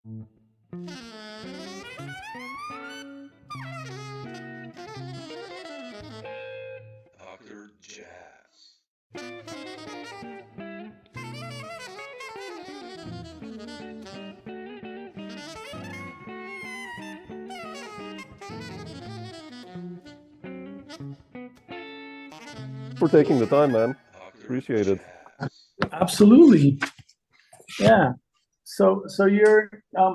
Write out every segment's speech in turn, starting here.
Dr. Jazz. For taking the time, man. Dr. Appreciate it. Jazz. Absolutely. Yeah. So you're a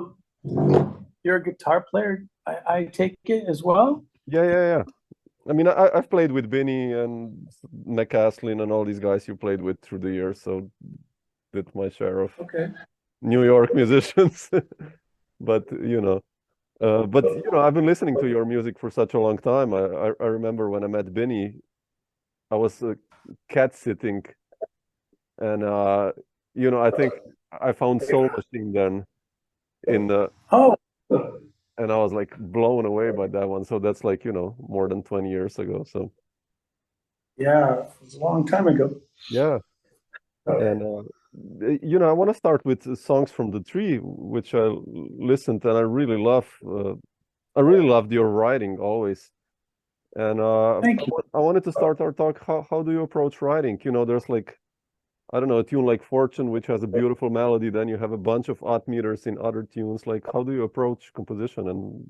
guitar player, I take it as well? Yeah. I mean, I've played with Binney and McCaslin and all these guys you played with through the years, so did my share of Okay. New York musicians. But I've been listening to your music for such a long time. I remember when I met Binney, I was cat sitting, and I think I found Soul Machine then in the Oh, and I was like blown away by that one. So that's like, more than 20 years ago. So yeah, it was a long time ago. yeah. And I want to start with songs from the tree, which I listened and I really love. I really loved your writing always. And Thank you. I wanted to start our talk. How do you approach writing? There's like, I don't know, a tune like Fortune, which has a beautiful melody. Then you have a bunch of odd meters in other tunes. Like, how do you approach composition? And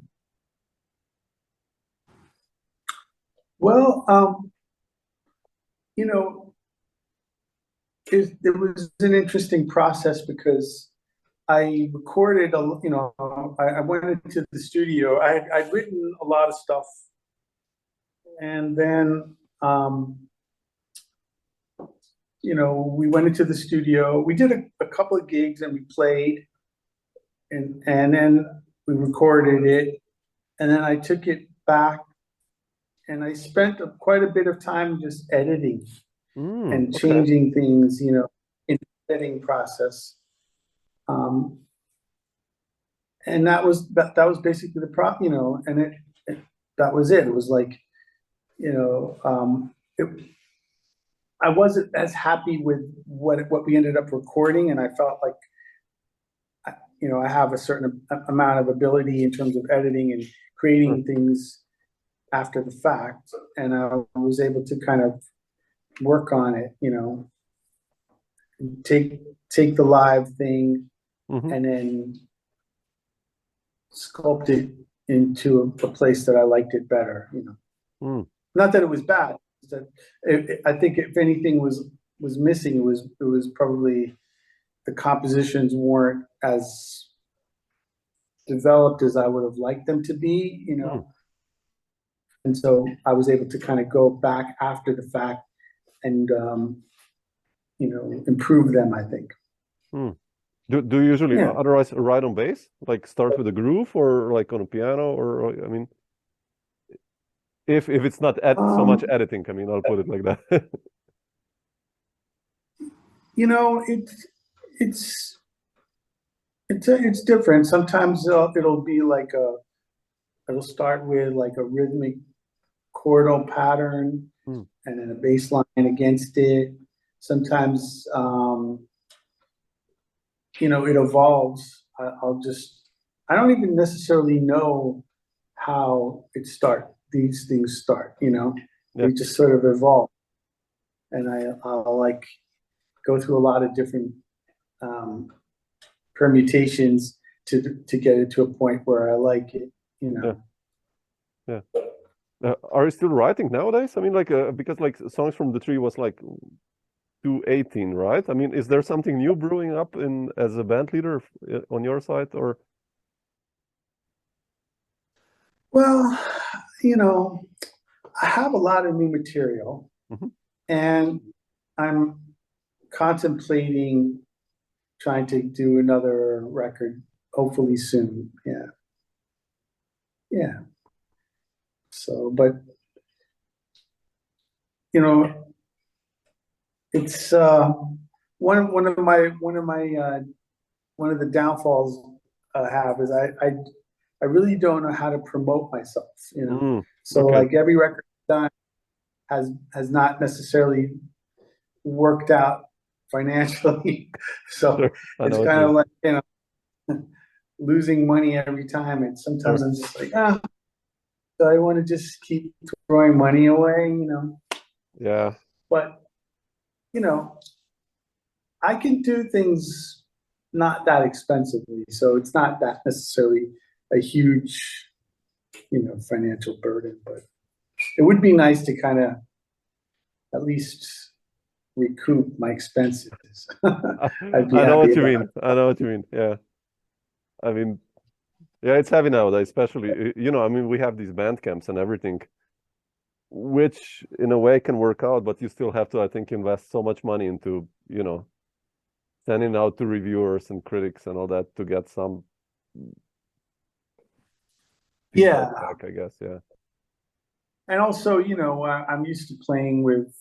Well, it was an interesting process because I recorded I went into the studio. I'd written a lot of stuff, and then we went into the studio. We did a couple of gigs and we played, and then we recorded it, and then I took it back, and I spent quite a bit of time just editing and okay. changing things, in the editing process. And that was basically and that was it. It was like, I wasn't as happy with what we ended up recording, and I felt like, I have a certain amount of ability in terms of editing and creating things after the fact, and I was able to kind of work on it, take the live thing and then sculpt it into a place that I liked it better, Not that it was bad. I think if anything was missing, it was probably the compositions weren't as developed as I would have liked them to be, And so I was able to kind of go back after the fact and improve them, I think. Do you usually otherwise write on bass? Like start with a groove or like on a piano or I mean, if it's not so much editing, I mean, I'll put it like that. It's different. Sometimes it'll be like it'll start with like a rhythmic chordal pattern and then a bass line against it. Sometimes it evolves. I don't even necessarily know how these things start, They just sort of evolve. And I'll like go through a lot of different permutations to get it to a point where I like it, Yeah. Are you still writing nowadays? I mean, like, because like Songs from the Tree was like 2018, right? I mean, is there something new brewing up as a band leader on your side, or? Well, I have a lot of new material, and I'm contemplating trying to do another record, hopefully soon. Yeah. So, but it's one of the downfalls I have is I really don't know how to promote myself, So okay. like every record done has not necessarily worked out financially. So Sure. it's kind of like, losing money every time, and sometimes I'm just like, so I want to just keep throwing money away, you know. Yeah. But you know, I can do things not that expensively, so it's not that necessarily a huge, you know, financial burden. But it would be nice to kind of at least recoup my expenses. I'd be I know happy what you about mean. I know what you mean. Yeah. I mean, yeah, it's heavy nowadays, especially, you know, I mean, we have these band camps and everything, which in a way can work out, but you still have to, I think, invest so much money into, you know, sending out to reviewers and critics and all that to get some Yeah. feedback back, I guess. Yeah. And also, you know, I'm used to playing with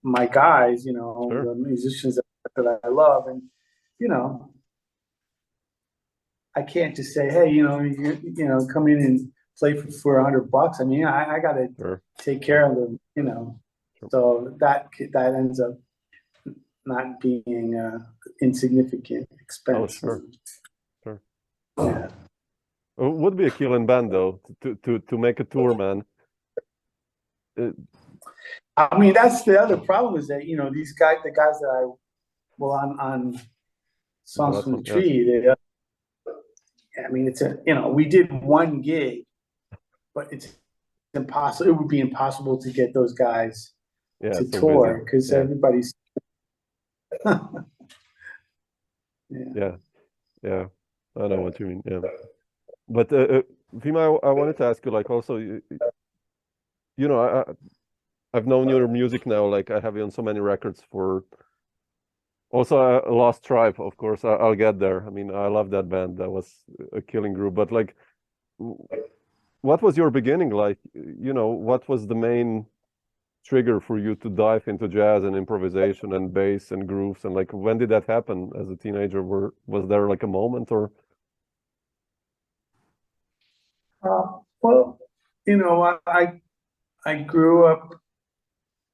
my guys, you know, Sure. the musicians that I love, and you know, I can't just say, hey, you know, come in and play for $100. I mean, I got to Sure. take care of them, you know. Sure. So that ends up not being insignificant expense. Oh, sure. Yeah. It would be a killing band though to make a tour, man. I mean, that's the other problem is that, you know, the guys that on Songs from the Tree, I mean, it's we did one gig, but it's impossible. It would be impossible to get those guys to tour because everybody's. Yeah, I know what you mean. Yeah, but Fima, I wanted to ask you, like, also, you know, I've known your music now, like I have you on so many records for. Also, Lost Tribe, of course. I'll get there. I mean, I love that band. That was a killing group. But like, what was your beginning like? You know, what was the main trigger for you to dive into jazz and improvisation and bass and grooves? And like, when did that happen as a teenager? Was there like a moment or? Well, you know, I grew up.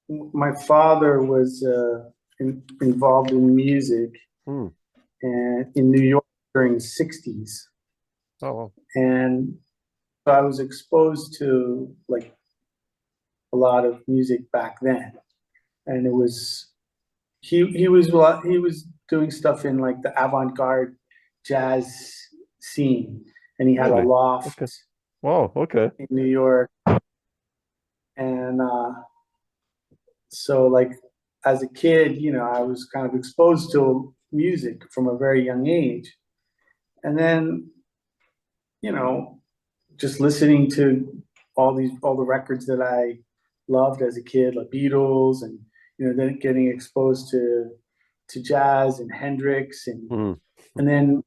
My father was involved in music and in New York during the '60s. Oh, wow. And so I was exposed to like a lot of music back then, and it was he was doing stuff in like the avant-garde jazz scene, and he had a loft. Okay. Wow. Okay. In New York, and so like as a kid, you know, I was kind of exposed to music from a very young age, and then, you know, just listening to all the records that I loved as a kid, like Beatles, and you know, then getting exposed to jazz and Hendrix, and then,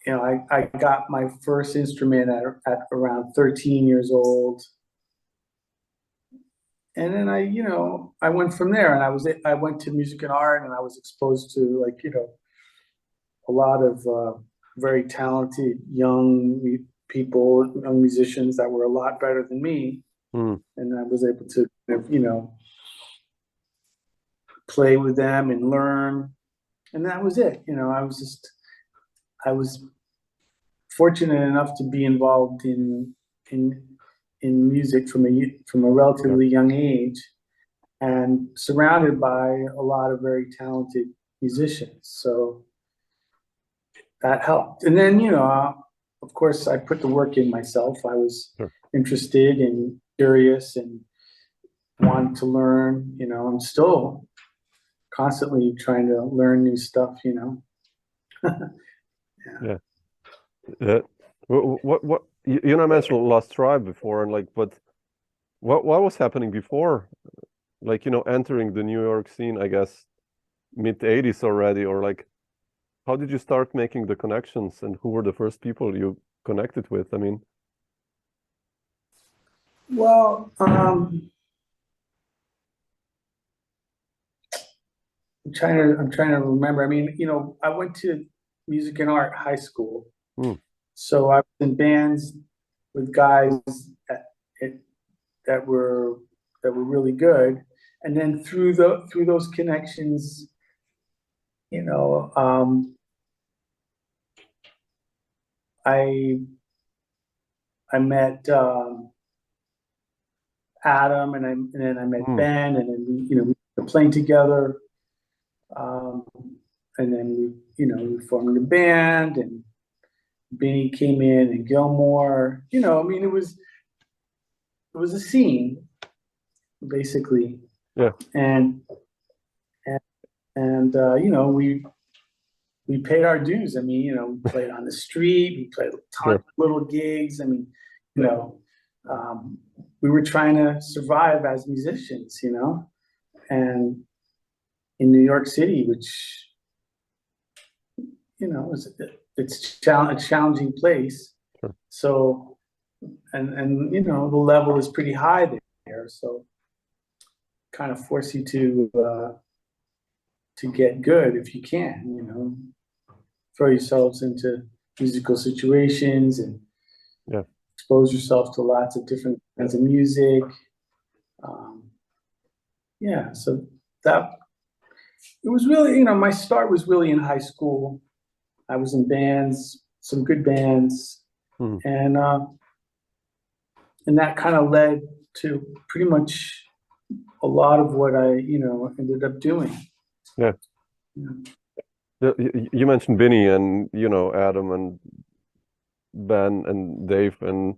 you know, I got my first instrument at around 13 years old. And then I went from there, and I went to music and art, and I was exposed to, like, you know, a lot of very talented young people, young musicians that were a lot better than me. And I was able to, you know, play with them and learn. And that was it. You know, I was fortunate enough to be involved in music from a relatively young age, and surrounded by a lot of very talented musicians. So that helped. And then, you know, of course, I put the work in myself. I was interested and curious and wanted to learn. You know, I'm still constantly trying to learn new stuff, you know. What you know, I mentioned Lost Tribe before, and like, but what was happening before, like, you know, entering the New York scene, I guess mid '80s already, or like, how did you start making the connections, and who were the first people you connected with? I mean, well, I'm trying to remember. I mean, you know, I went to music and art high school. So I was in bands with guys that were really good, and then through those connections, you know, I met Adam, and then I met Ben, and then we were playing together, and then we formed a band, and Binney came in, and Gilmore. I mean, it was a scene, basically. Yeah. And we paid our dues. I mean, we played on the street, we played a ton of little gigs. I mean, we were trying to survive as musicians, and in New York City, which, it's a challenging place. Sure. So, and the level is pretty high there. So kind of force you to get good if you can, throw yourselves into musical situations and expose yourself to lots of different kinds of music. So that it was really, my start was really in high school. I was in bands, some good bands, and that kind of led to pretty much a lot of what I, ended up doing. Yeah. You mentioned Binney and, Adam and Ben and Dave. And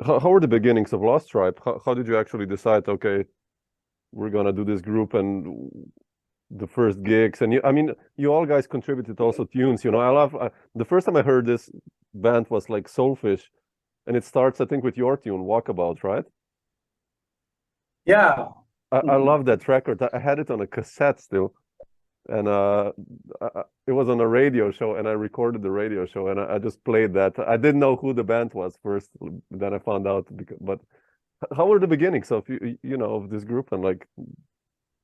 how were the beginnings of Lost Tribe? How did you actually decide, okay, we're going to do this group and the first gigs? And you all guys contributed also tunes. I love, the first time I heard this band was like Soulfish, and it starts, I think, with your tune, Walkabout, right? Yeah. I love that record. I had it on a cassette still, and it was on a radio show, and I recorded the radio show, and I just played that. I didn't know who the band was first, then I found out. But how were the beginnings of of this group, and like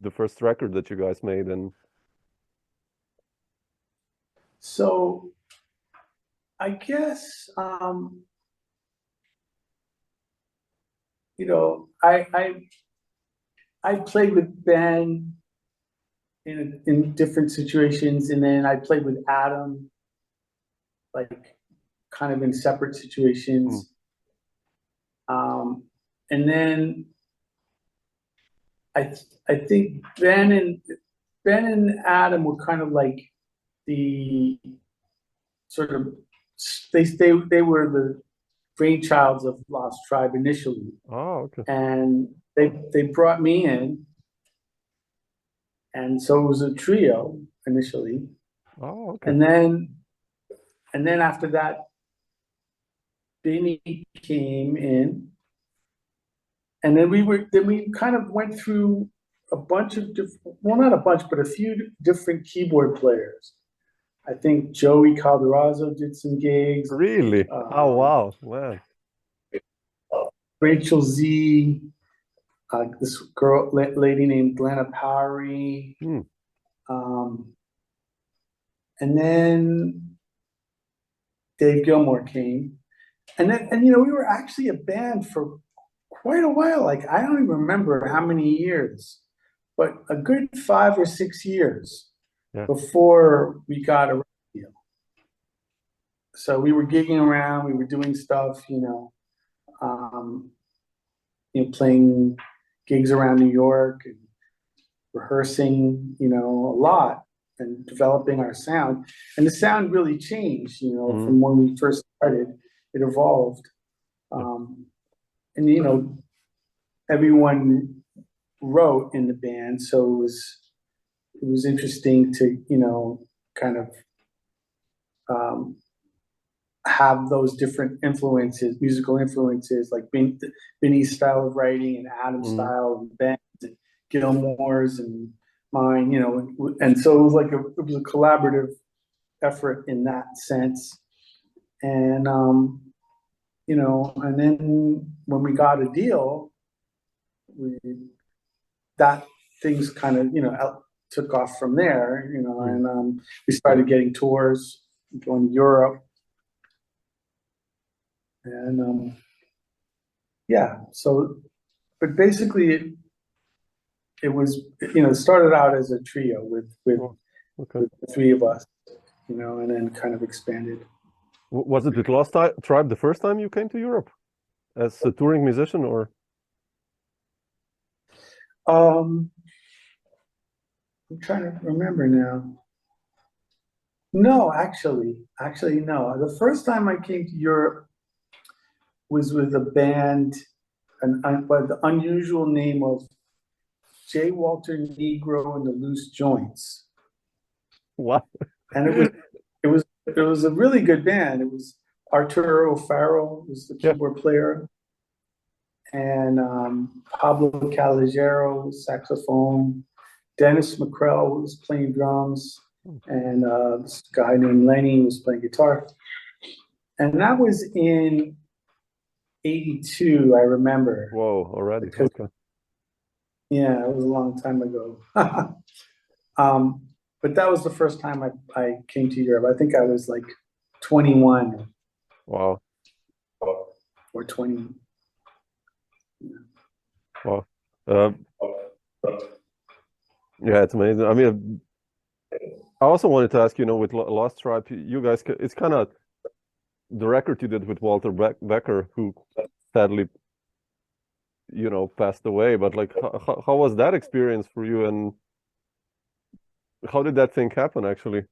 the first record that you guys made? And so I guess I played with Ben in different situations, and then I played with Adam, like kind of in separate situations. And then I think Ben and Adam were kind of like the sort of they were the brainchilds of Lost Tribe initially. Oh, okay. And they brought me in, and so it was a trio initially. Oh, okay. And then after that, Binney came in, and then we kind of went through a bunch of not a bunch, but a few different keyboard players. I think Joey Calderazzo did some gigs. Really? Oh, wow. Wow. Rachel Z, this lady named Glenna Powery. And then Dave Gilmore came. And we were actually a band for quite a while. Like, I don't even remember how many years, but a good 5 or 6 years before we got a record deal. So we were gigging around, we were doing stuff, playing gigs around New York and rehearsing, a lot, and developing our sound. And the sound really changed, from when we first started. It evolved. And everyone wrote in the band, so it was interesting to, kind of have those different influences, musical influences, like Binney's style of writing and Adam's style, and Ben's and Gilmore's and mine, and so it was like it was a collaborative effort in that sense. And and then when we got a deal, things kind of took off from there, and we started getting tours, going to Europe. And so, but basically it was, it started out as a trio with the three of us, and then kind of expanded. Was it with Lost Tribe the first time you came to Europe as a touring musician, or? I'm trying to remember now. No, actually, no. The first time I came to Europe was with a band, by the unusual name of J. Walter Negro and the Loose Joints. What? And it was a really good band. It was Arturo O'Farrell was the keyboard player, and Pablo Calogero was saxophone. Dennis McCrell was playing drums, and this guy named Lenny was playing guitar. And that was in '82, I remember. Whoa, already. Okay. Yeah, it was a long time ago. But that was the first time I came to Europe. I think I was like 21. Wow. Or 20. Wow. Yeah, it's amazing. I mean, I also wanted to ask, with Lost Tribe, you guys, it's kind of the record you did with Walter Becker, who sadly, passed away. But like, how was that experience for you, and how did that thing happen, actually?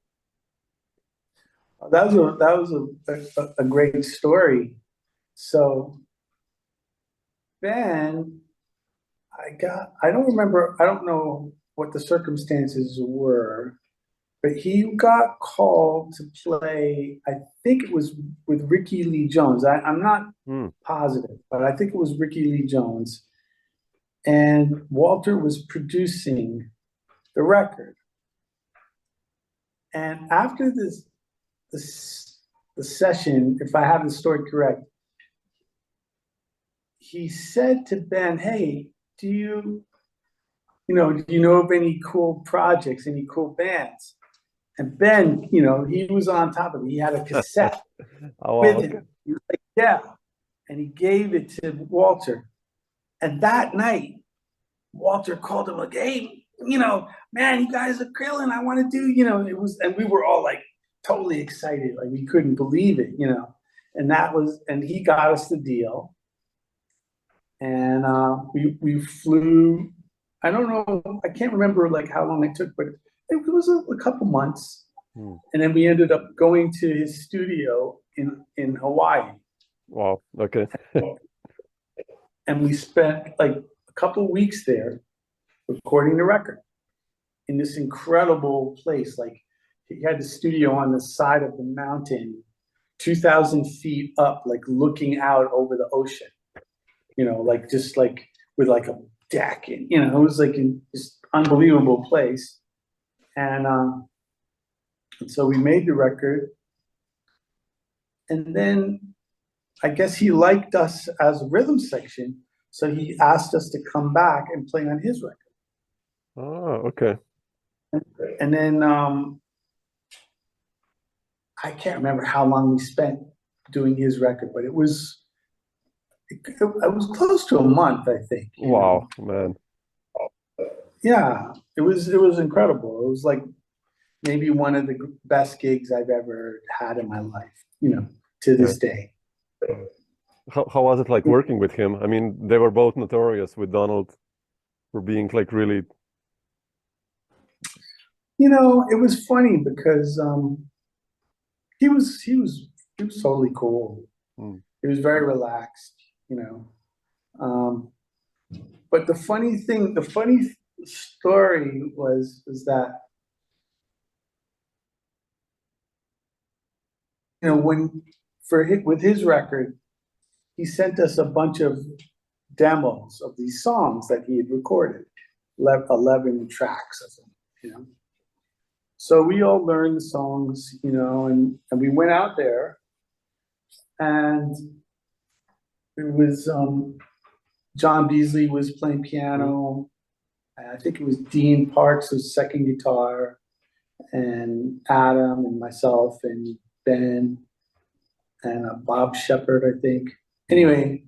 That was a great story. So Ben, I don't remember, I don't know what the circumstances were, but he got called to play, I think it was with Ricky Lee Jones. I'm not positive, but I think it was Ricky Lee Jones. And Walter was producing the record. And after the session, if I have the story correct, he said to Ben, "Hey, do you know of any cool projects, any cool bands?" And Ben, he was on top of it. He had a cassette with him. He was like, "Yeah," and he gave it to Walter. And that night, Walter called him like, "Hey, man, you guys are killing. I want to do, it was," and we were all like totally excited, like we couldn't believe it, and he got us the deal. And we flew, I don't know, I can't remember like how long it took, but it was a couple months. And then we ended up going to his studio in Hawaii. Wow, okay. And we spent like a couple of weeks there recording the record in this incredible place. Like, he had the studio on the side of the mountain, 2,000 feet up, like looking out over the ocean, like just like with like a deck, and it was like this unbelievable place. And so we made the record, and then I guess he liked us as a rhythm section, so he asked us to come back and play on his record. Oh, okay. And then I can't remember how long we spent doing his record, but it was close to a month, I think. Wow, man. Yeah, it was incredible. It was like maybe one of the best gigs I've ever had in my life, to this day. How was it like working with him? I mean, they were both notorious with Donald for being like really. It was funny because he was totally cool. He was very relaxed, but the funny story was that, with his record, he sent us a bunch of demos of these songs that he had recorded, 11 tracks of them, So we all learned the songs, and we went out there, and it was John Beasley was playing piano. I think it was Dean Parks was second guitar, and Adam and myself and Ben and Bob Shepard, I think. Anyway,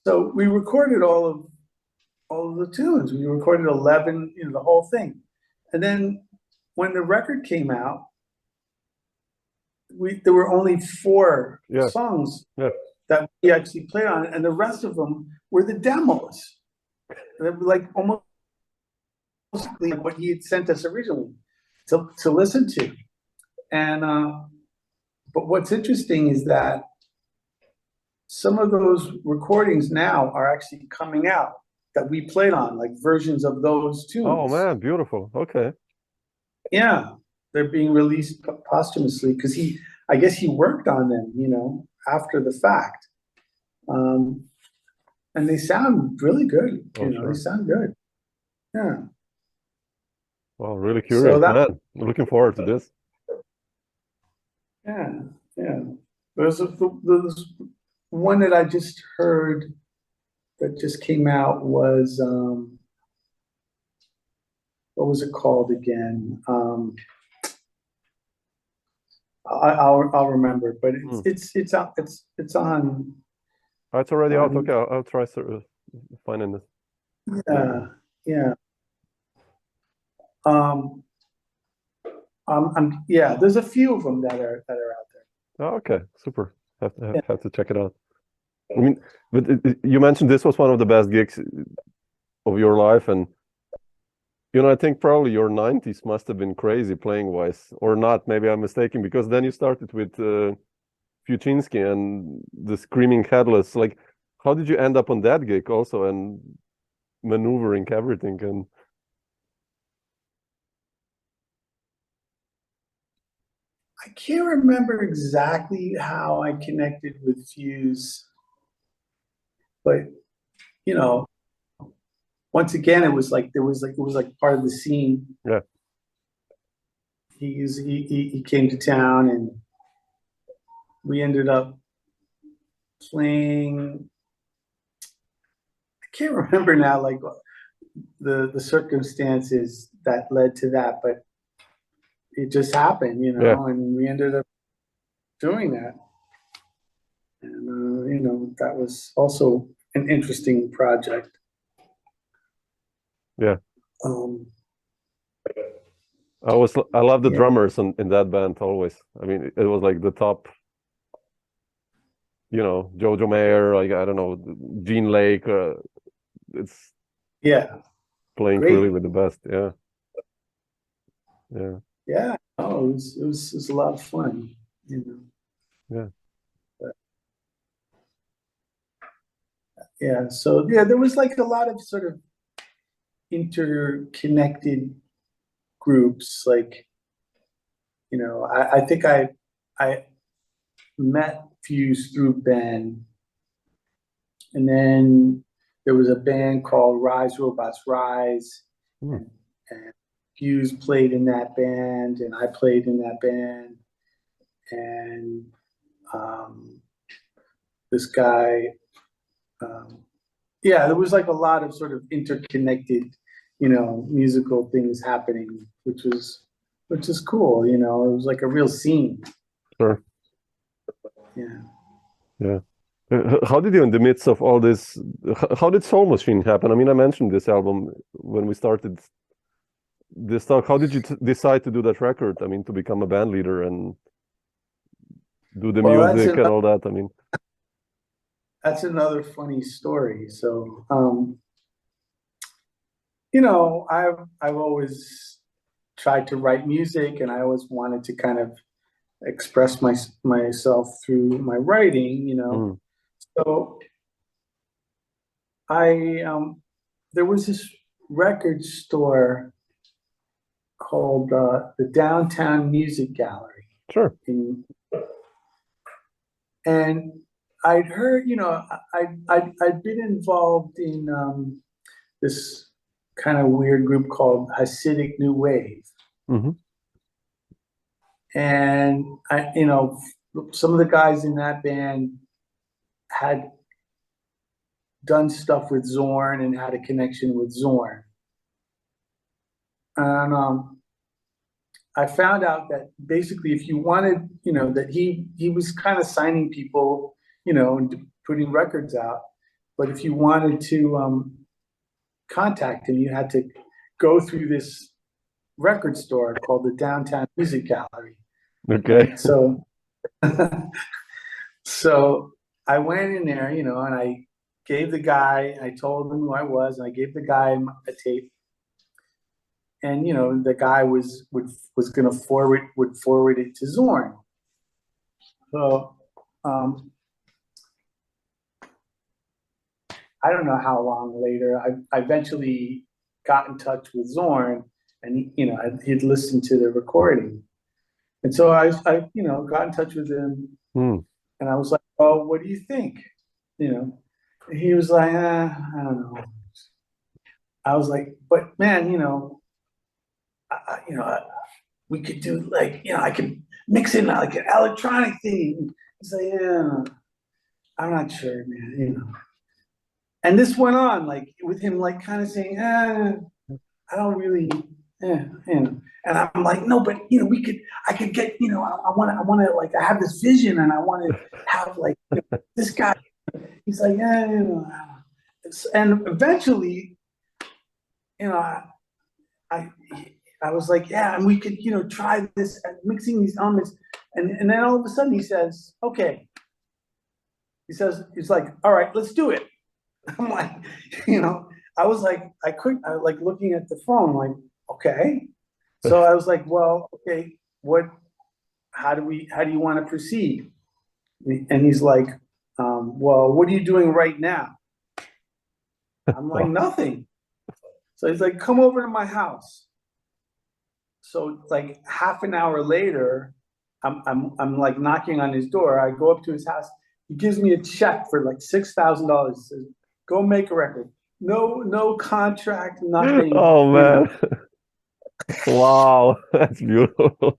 so we recorded all of the tunes. We recorded 11, the whole thing. And then when the record came out, there were only 4 Yeah. songs Yeah. that we actually played on, and the rest of them were the demos. They were like almost like what he had sent us originally to listen to. And but what's interesting is that some of those recordings now are actually coming out that we played on, like versions of those tunes. Oh man, beautiful. Okay. Yeah, they're being released posthumously because I guess he worked on them, you know, after the fact. And they sound really good. You know, sure. they sound good. Yeah. Well, really curious, man. Looking forward to this. Yeah, yeah. There's one that I just heard that just came out was what was it called again? I'll remember, but it's on. Oh, it's already out. Okay, I'll try finding this. Yeah, yeah. Yeah, there's a few of them that are out there. Oh, okay, super. Have to check it out. I mean, but you mentioned this was one of the best gigs of your life, and you know, I think probably your 90s must have been crazy playing wise, or not. Maybe I'm mistaken, because then you started with Fuczynski and the Screaming Headless. Like, how did you end up on that gig also, and maneuvering everything? And I can't remember exactly how I connected with Fuse, but you know, once again, it was like part of the scene. Yeah. He came to town, and we ended up playing. I can't remember now, like the circumstances that led to that, but it just happened, you know, and we ended up doing that. And, you know, that was also an interesting project. Yeah. I love the drummers in that band always. I mean, it was like the top, you know, Jojo Mayer, like, I don't know, Gene Lake. It's playing really with the best. Yeah. Yeah. Yeah. Oh, it was a lot of fun, you know. Yeah. Yeah. So yeah, there was like a lot of sort of interconnected groups. Like, you know, I think I met Fuse through Ben, and then there was a band called Rise Robots Rise, and Fuse played in that band, and I played in that band, and this guy, yeah, there was like a lot of sort of interconnected, you know, musical things happening, which is cool, you know. It was like a real scene. Sure. Yeah. Yeah. How did you, in the midst of all this, how did Soul Machine happen? I mean, I mentioned this album when we started this talk. How did you decide to do that record? I mean, to become a band leader and do the music and all that. I mean, that's another funny story. So, you know, I've always tried to write music, and I always wanted to kind of express myself through my writing, you know. So there was this record store called the Downtown Music Gallery. Sure. And I'd heard, you know, I'd been involved in this kind of weird group called Hasidic New Wave. And you know, some of the guys in that band had done stuff with Zorn and had a connection with Zorn. And I found out that basically, if you wanted, you know, that he was kind of signing people, you know, and putting records out. But if you wanted to contact him, you had to go through this record store called the Downtown Music Gallery. Okay. So So I went in there, you know, and I gave the guy, I told him who I was, and I gave the guy a tape. And, you know, the guy was gonna forward it to Zorn. So I don't know how long later, I eventually got in touch with Zorn, and he, you know, he'd listened to the recording. And so I you know, got in touch with him, and I was like, "Oh, what do you think?" You know, and he was like, I don't know. I was like, "But man, you know, we could do like, you know, I could mix in like an electronic thing." He's like, "Yeah, I'm not sure, man, you know." And this went on like with him, like kind of saying, I don't really, you know. And I'm like, no, but you know, I could get, you know, I want to, like, I have this vision, and I want to have like, you know, this guy. He's like, yeah, you know. And eventually, you know, I was like, yeah, and we could, you know, try this and mixing these elements. And then all of a sudden he says, okay. He's like, all right, let's do it. I'm like, you know, I was like, I like looking at the phone, like, okay. So I was like, well, okay, how do you want to proceed? And he's like, well, what are you doing right now? I'm like, nothing. So he's like, come over to my house. So like half an hour later, I'm like knocking on his door. I go up to his house. He gives me a check for like $6,000. Says, go make a record. No contract, nothing. Oh man. Wow, that's beautiful.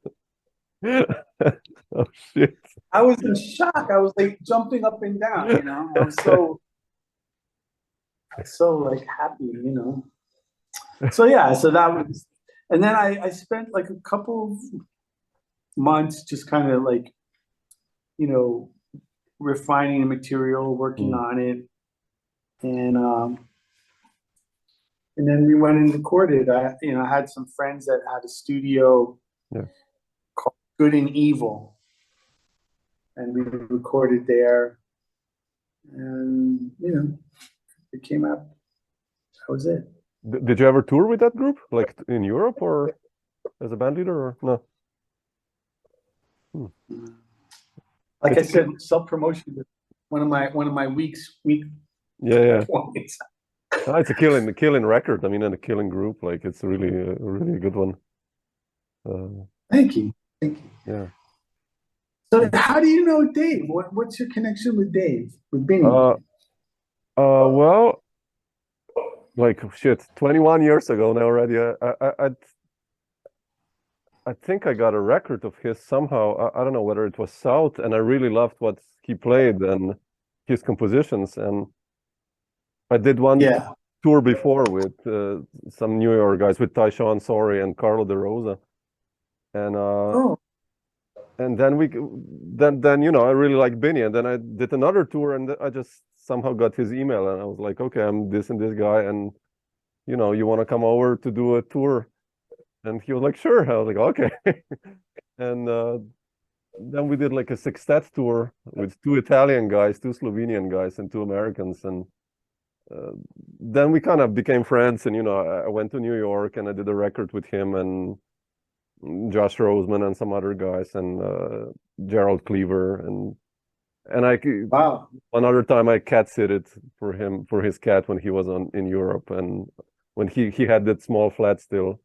Oh shit. I was in shock. I was like jumping up and down, you know. I was so like happy, you know. So yeah, so that was, and then I spent like a couple of months just kind of like, you know, refining the material, working on it, and then we went and recorded. I had some friends that had a studio called Good and Evil, and we recorded there, and you know, it came out. That was it. Did you ever tour with that group, like in Europe or as a band leader, or no? Like I said, self-promotion is one of my weak Yeah. points. It's a killing record. I mean, and a killing group. Like it's really a good one. Thank you. Yeah. So how do you know Dave? What's your connection with Dave? With Binney? Well, like shit, 21 years ago now already. I think I got a record of his somehow. I don't know whether it was South, and I really loved what he played and his compositions. And I did one tour before with some New York guys, with Tyshawn Sorry and Carlo De Rosa, and and then you know, I really liked Binney, and then I did another tour, and I just somehow got his email, and I was like, okay, I'm this and this guy, and you know, you want to come over to do a tour? And he was like, sure. I was like, okay. And then we did like a sextet tour with 2 Italian guys, 2 Slovenian guys, and 2 Americans. And then we kind of became friends. And, you know, I went to New York and I did a record with him and Josh Roseman and some other guys, and Gerald Cleaver. And I, another time I cat sitted for him, for his cat when he was in Europe. And when he had that small flat still,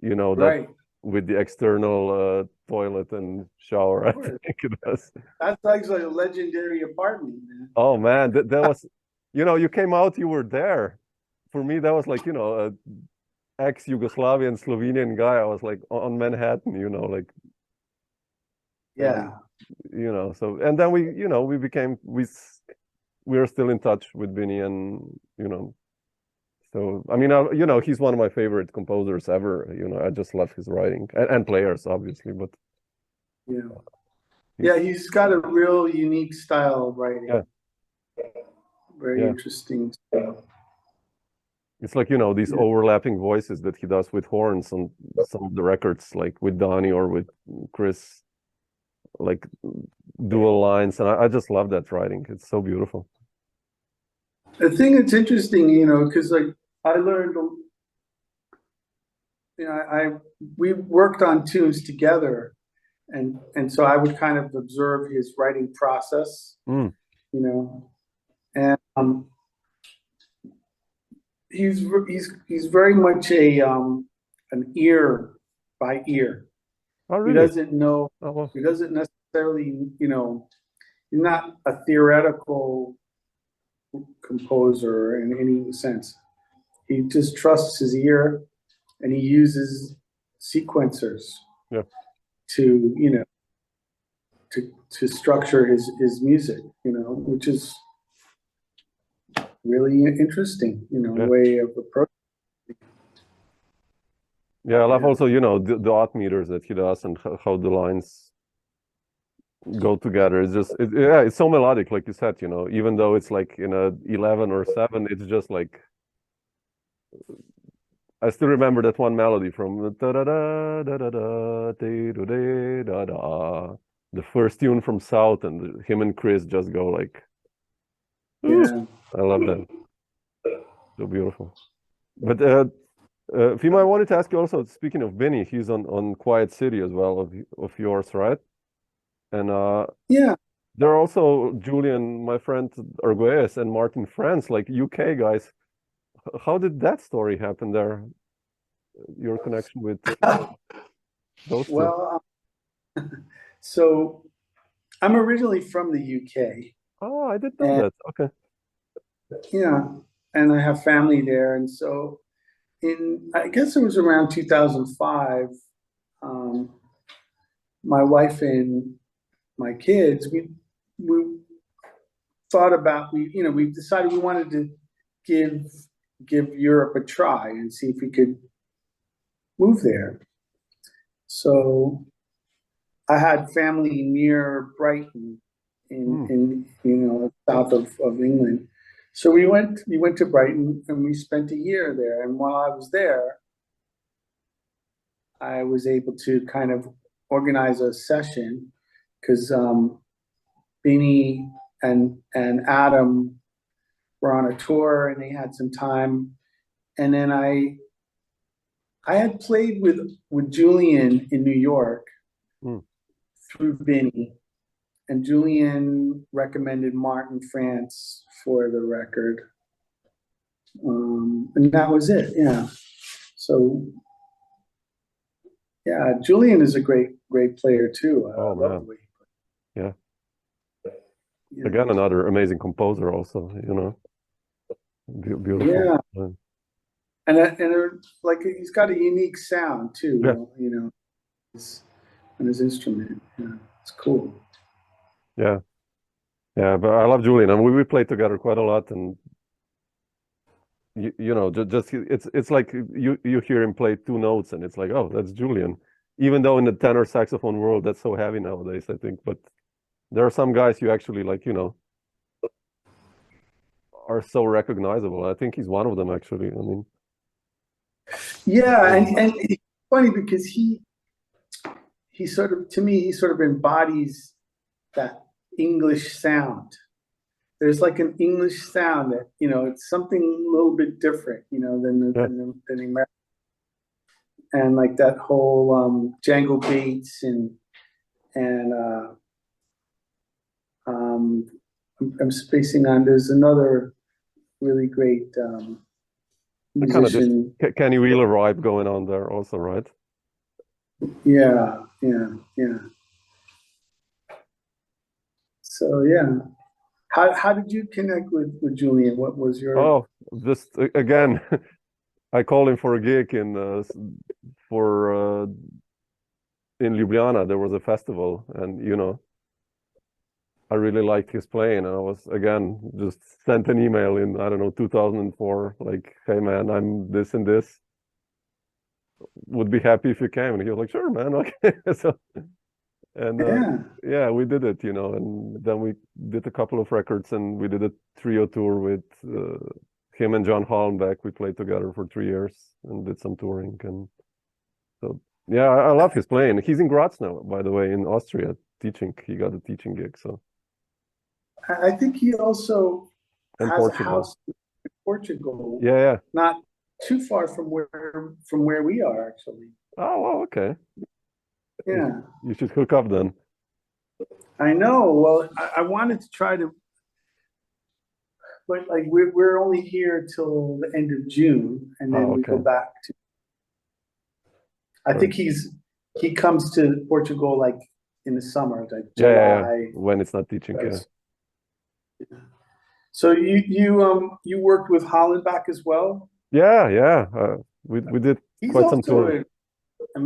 you know, that with the external toilet and shower, I think it was. That's actually a legendary apartment, man. Oh man, that was, you know, you came out, you were there. For me, that was like, you know, a ex-Yugoslavian Slovenian guy. I was like on Manhattan, you know, like. Yeah. You know, so, and then we, you know, we're still in touch with Binney, and you know. So, I mean, you know, he's one of my favorite composers ever. You know, I just love his writing and players, obviously, but he's got a real unique style of writing. Very interesting style. It's like, you know, these overlapping voices that he does with horns on some of the records, like with Donnie or with Chris. like dual lines, and I just love that writing. It's so beautiful. The thing that's interesting, you know, because like I learned, you know, we worked on tunes together, and so I would kind of observe his writing process, you know, and he's very much a an ear by ear. Oh, really? He doesn't know. Oh, well. He doesn't necessarily, you know, he's not a theoretical composer in any sense. He just trusts his ear, and he uses sequencers to, you know, to structure his music, you know, which is really interesting, you know, way of approach. Yeah, I love also, you know, the odd meters that he does and how the lines go together. It's just, yeah, it's so melodic, like you said, you know, even though it's like in a 11 or 7, it's just like, I still remember that one melody from the first tune from South, and him and Chris just go like, I love that. So beautiful. But Fima, I wanted to ask you also, speaking of Binney, he's on Quiet City as well, of yours, right? And there are also Julian, my friend Arguelles, and Martin France, like UK guys. How did that story happen there? Your connection with those two? Well, so I'm originally from the UK. Oh, I didn't know that. Okay. Yeah, and I have family there, and so I guess it was around 2005, my wife and my kids, we thought about, we decided we wanted to give Europe a try and see if we could move there. So I had family near Brighton in you know, south of England. So we went to Brighton, and we spent a year there. And while I was there, I was able to kind of organize a session, because Binney and Adam were on a tour, and they had some time. And then I had played with Julian in New York through Binney, and Julian recommended Martin France for the record, and that was it. Yeah. So yeah, Julian is a great player too. Oh man. Yeah. Again, another amazing composer also, you know. Beautiful. Yeah. And like, he's got a unique sound too, you know, on his instrument. Yeah, it's cool. Yeah. Yeah, but I love Julian, and we played together quite a lot, and you know, just it's like you hear him play 2 notes, and it's like, oh, that's Julian. Even though in the tenor saxophone world, that's so heavy nowadays, I think. But there are some guys you actually, like, you know, are so recognizable. I think he's one of them, actually. I mean, yeah, and it's funny because he sort of, to me, he sort of embodies that English sound. There's like an English sound that, you know, it's something a little bit different, you know, than American. And like that whole Django Bates and I'm spacing on. There's another really great musician. Kind of Kenny Wheeler vibe going on there also, right? Yeah. So yeah, how did you connect with Julian? What was your? Oh, just again, I called him for a gig in Ljubljana. There was a festival, and you know, I really liked his playing, and I was again just sent an email in, I don't know, 2004, like, hey man, I'm this and this. Would be happy if you came, and he was like, sure, man, okay. So, and yeah, we did it, you know, and then we did a couple of records, and we did a trio tour with him and John Hollenbeck. We played together for 3 years and did some touring, and so yeah, I love his playing. He's in Graz now, by the way, in Austria, teaching. He got a teaching gig. So. I think he also And has Portugal. a house in Portugal. Yeah, yeah. Not too far from where we are, actually. Oh, well, okay. Yeah. You should hook up then. I know. Well, I wanted to try to, but like we're only here till the end of June, and then we go back to. I think he comes to Portugal like in the summer, like July. When it's not teaching. Yeah. So you worked with Hollenbach as well? Yeah. We did quite some tour. He's also an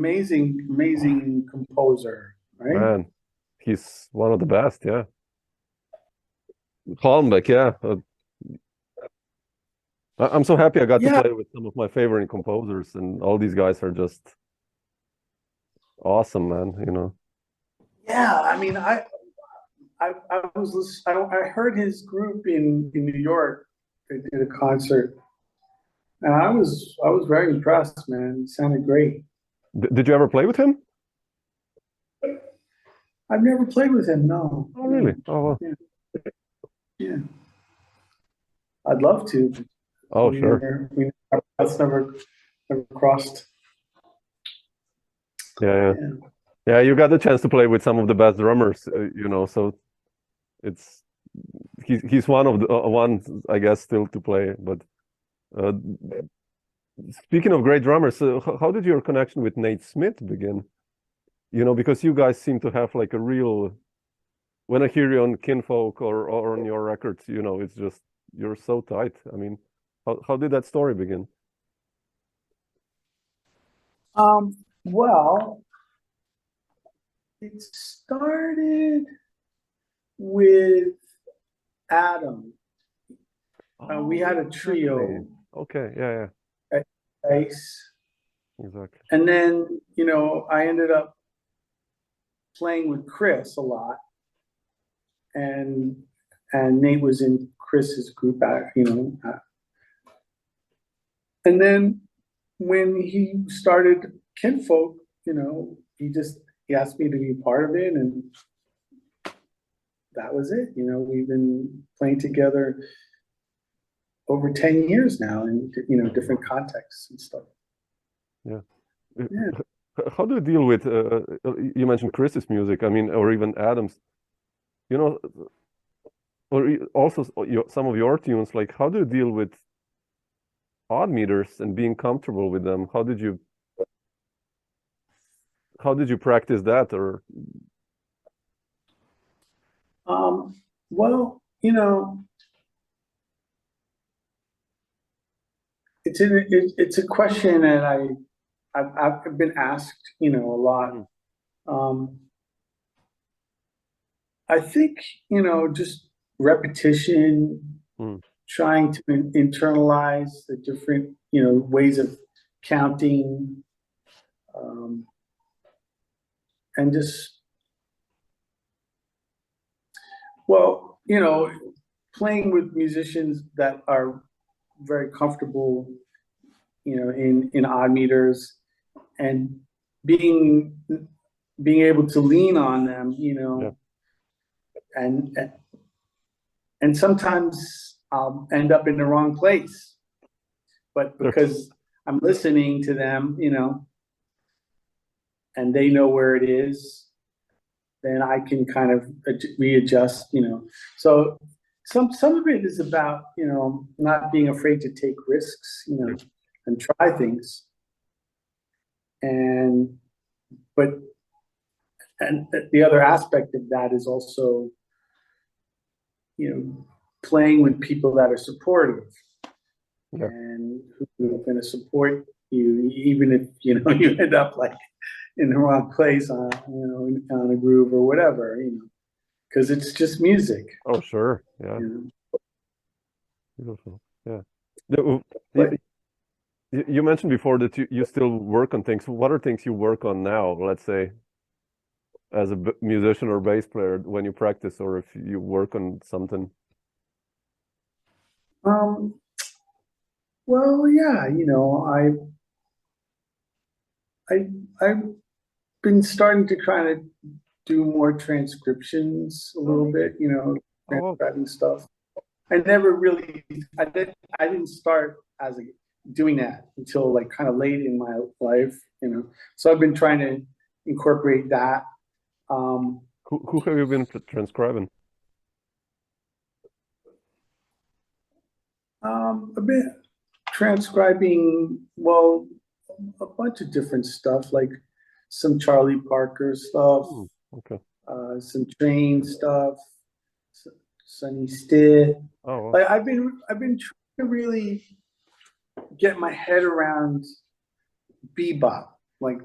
amazing composer, right? Man, he's one of the best. Yeah. Hollenbach, yeah. I'm so happy I got to play with some of my favorite composers, and all these guys are just awesome, man. You know. Yeah, I mean, I heard his group in New York. They did a concert, and I was very impressed, man. It sounded great. Did you ever play with him? I've never played with him. No. Oh, really? Oh, well. Yeah. I'd love to. Oh, sure. That's never crossed. Yeah. You got the chance to play with some of the best drummers, you know. So he's one of the ones, I guess, still to play. But speaking of great drummers, how did your connection with Nate Smith begin? You know, because you guys seem to have like a real. When I hear you on Kinfolk or on your records, you know, it's just you're so tight. I mean, how did that story begin? Well, it started with Adam. We had a trio. Okay, yeah. At bass. Exactly. And then, you know, I ended up playing with Chris a lot. And Nate was in Chris's group, you know. And then when he started Kinfolk, you know, he asked me to be part of it, and that was it. You know, we've been playing together over 10 years now in, you know, different contexts and stuff. Yeah. How do you deal with, you mentioned Chris's music, I mean, or even Adam's, you know, or also some of your tunes, like how do you deal with odd meters and being comfortable with them? How did you practice that? Or well, you know, it's a question that I've been asked, you know, a lot. I think, you know, just repetition, trying to internalize the different, you know, ways of counting, and just, well, you know, playing with musicians that are very comfortable, you know, in odd meters, and being able to lean on them, you know, and sometimes I'll end up in the wrong place, but because I'm listening to them, you know, and they know where it is, then I can kind of readjust, you know. So some of it is about, you know, not being afraid to take risks, you know, and try things. But the other aspect of that is also, you know, playing with people that are supportive and who are going to support you, even if, you know, you end up like in the wrong place on, you know, on a groove or whatever, you know, because it's just music. Oh, sure. Yeah. You know? Beautiful. Yeah. You mentioned before that you still work on things. What are things you work on now, let's say, as a musician or bass player when you practice, or if you work on something? Well, yeah, you know, I've been starting to kind of do more transcriptions a little bit, you know, transcribing stuff. I never really, I didn't start doing that until like kind of late in my life, you know. So I've been trying to incorporate that. Who have you been transcribing? I've been transcribing, well, a bunch of different stuff, like some Charlie Parker stuff, okay. Some Train stuff, Sonny Stitt. Oh, wow. Like I've been trying to really get my head around bebop. Like,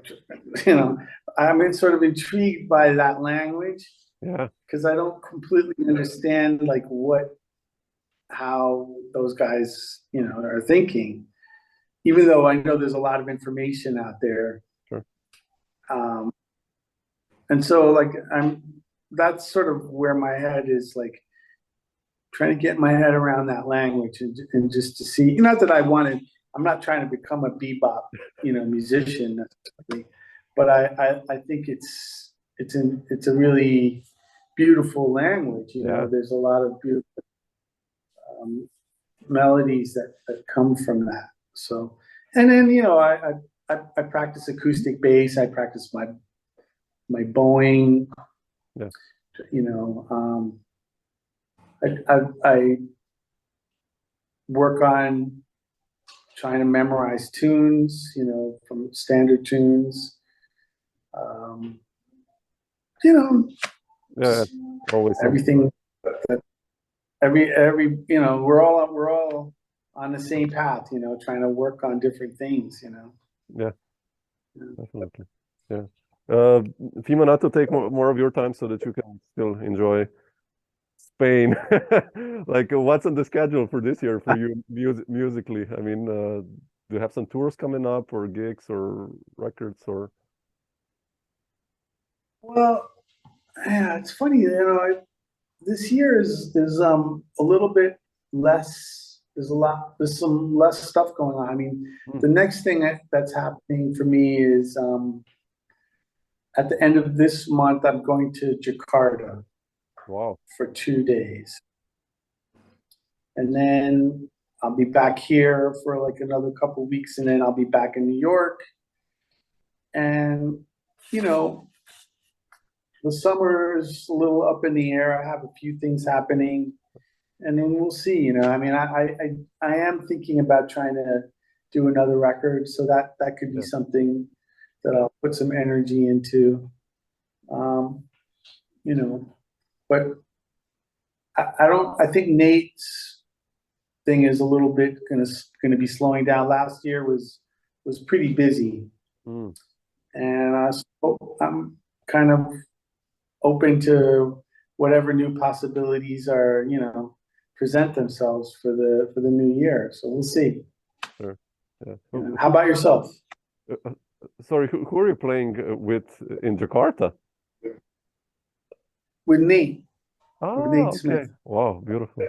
you know, I'm sort of intrigued by that language. Yeah. Because I don't completely understand like how those guys, you know, are thinking, even though I know there's a lot of information out there. Sure. And so like that's sort of where my head is, like trying to get my head around that language and just to see, not that I'm not trying to become a bebop, you know, musician necessarily, but I think it's a really beautiful language, you know. There's a lot of beautiful melodies that come from that. So, and then, you know, I practice acoustic bass. I practice my bowing. Yeah. You know, I work on trying to memorize tunes, you know, from standard tunes. You know, always everything. Every you know, we're all on the same path, you know, trying to work on different things, you know. Yeah, definitely. Yeah. Fima, not to take more of your time so that you can still enjoy Spain. Like, what's on the schedule for this year for you musically? I mean, do you have some tours coming up or gigs or records or? Well, yeah, it's funny, you know, this year is a little bit less. There's some less stuff going on. I mean, the next thing that's happening for me is at the end of this month, I'm going to Jakarta. Wow. For 2 days. And then I'll be back here for like another couple of weeks, and then I'll be back in New York. And, you know, the summer is a little up in the air. I have a few things happening, and then we'll see, you know. I mean, I am thinking about trying to do another record, so that could be something that I'll put some energy into. You know, but I think Nate's thing is a little bit gonna be slowing down. Last year was pretty busy. And I'm kind of open to whatever new possibilities are, you know, present themselves for the new year. So we'll see. Sure. Yeah. How about yourself? Sorry, who are you playing with in Jakarta? With Nate. Ah, with Nate okay. Smith. Wow, beautiful.